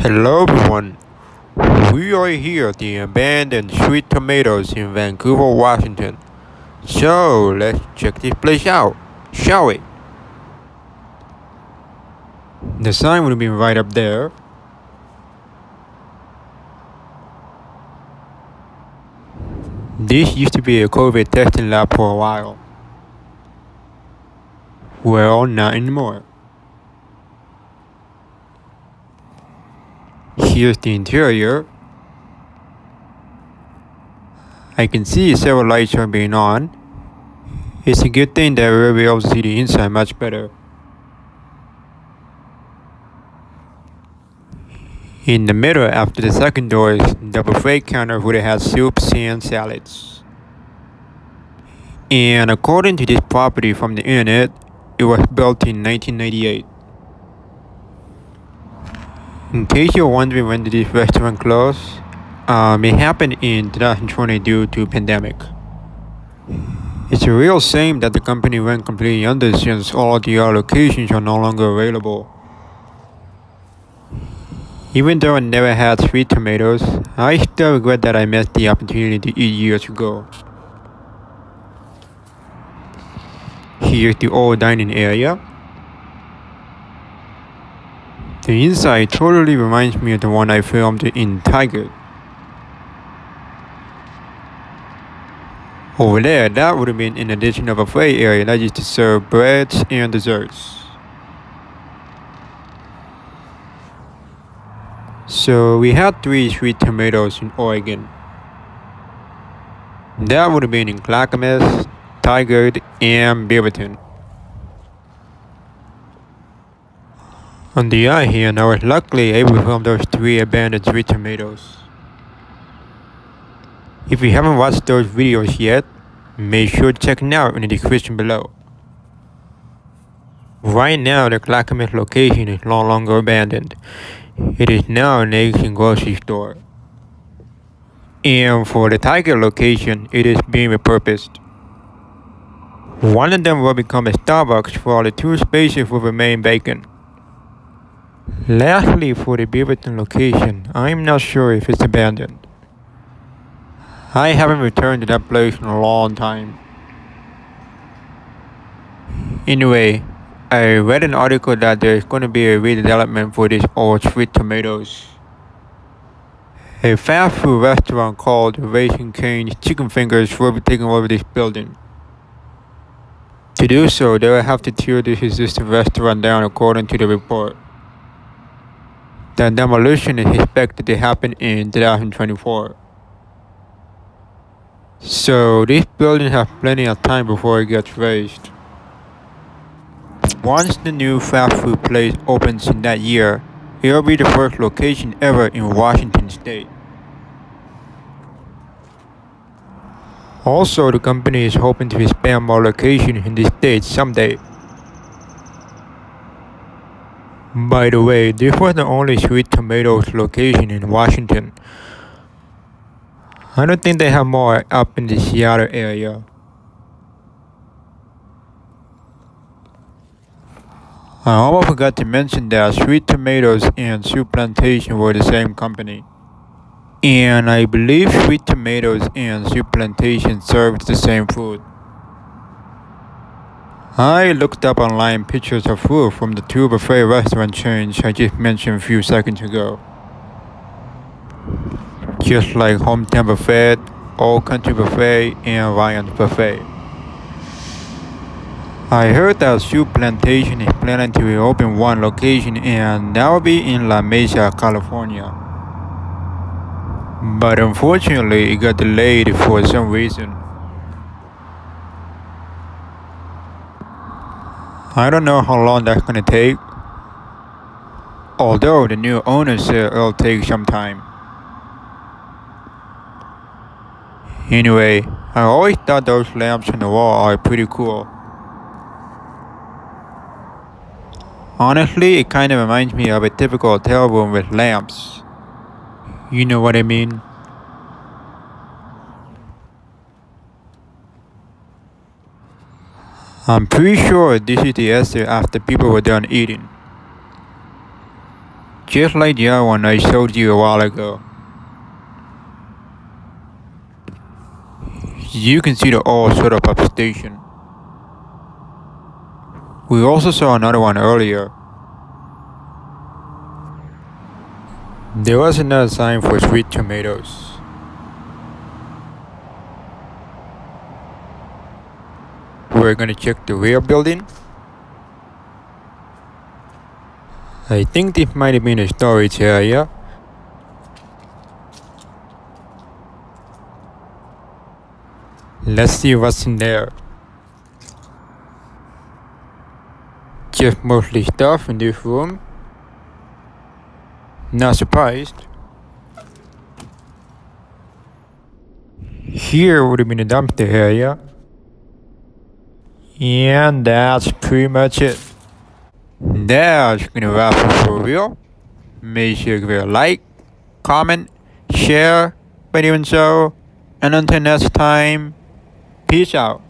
Hello everyone, we are here at the abandoned sweet tomatoes in Vancouver, Washington. So let's check this place out, shall we? The sign will be right up there. This used to be a COVID testing lab for a while. Well, not anymore. Here's the interior. I can see several lights are being on. It's a good thing that we'll be able to see the inside much better. In the middle, after the second door, is the buffet counter where they have soups and salads. And according to this property from the internet, it was built in 1998. In case you're wondering when did this restaurant close, it happened in 2020 due to pandemic. It's a real shame that the company went completely under since all the other locations are no longer available. Even though I never had sweet tomatoes, I still regret that I missed the opportunity to eat years ago. Here's the old dining area. The inside totally reminds me of the one I filmed in Tiger. Over there, that would have been an additional buffet area that used to serve breads and desserts. So we had 3 sweet tomatoes in Oregon. That would have been in Clackamas, Tigard, and Beaverton. On the other hand, I was luckily able to film those 3 abandoned sweet tomatoes. If you haven't watched those videos yet, make sure to check them out in the description below. Right now, the Clackamas location is no longer abandoned. It is now an Asian grocery store. And for the Tiger location, it is being repurposed. One of them will become a Starbucks while the 2 spaces will remain vacant. Lastly, for the Beaverton location, I'm not sure if it's abandoned. I haven't returned to that place in a long time. Anyway, I read an article that there's going to be a redevelopment for these old sweet tomatoes. A fast food restaurant called Raising Cane's Chicken Fingers will be taking over this building. To do so, they will have to tear this existing restaurant down according to the report. The demolition is expected to happen in 2024. So this building has plenty of time before it gets raised. Once the new fast food place opens in that year, it will be the first location ever in Washington state. Also, the company is hoping to expand more locations in the state someday. By the way, this was the only sweet tomatoes location in Washington. I don't think they have more up in the Seattle area. I almost forgot to mention that Sweet Tomatoes and Soup Plantation were the same company. And I believe Sweet Tomatoes and Soup Plantation served the same food. I looked up online pictures of food from the 2 buffet restaurant chains I just mentioned a few seconds ago. Just like Hometown Buffet, Old Country Buffet, and Ryan's Buffet. I heard that Soup Plantation is planning to reopen one location, and that will be in La Mesa, California. But unfortunately, it got delayed for some reason. I don't know how long that's gonna take, although the new owner said it'll take some time. Anyway, I always thought those lamps on the wall are pretty cool. Honestly, it kind of reminds me of a typical hotel room with lamps. You know what I mean? I'm pretty sure this is the exit after people were done eating. just like the other one I showed you a while ago. You can see the all set up station. We also saw another one earlier. There was another sign for sweet tomatoes. We're gonna check the rear building. I think this might have been a storage area. Let's see what's in there. Just mostly stuff in this room. Not surprised. Here would have been a dumpster area. And that's pretty much it. That's gonna wrap it for real. Make sure to give a like, comment, share, but even so. And until next time, peace out.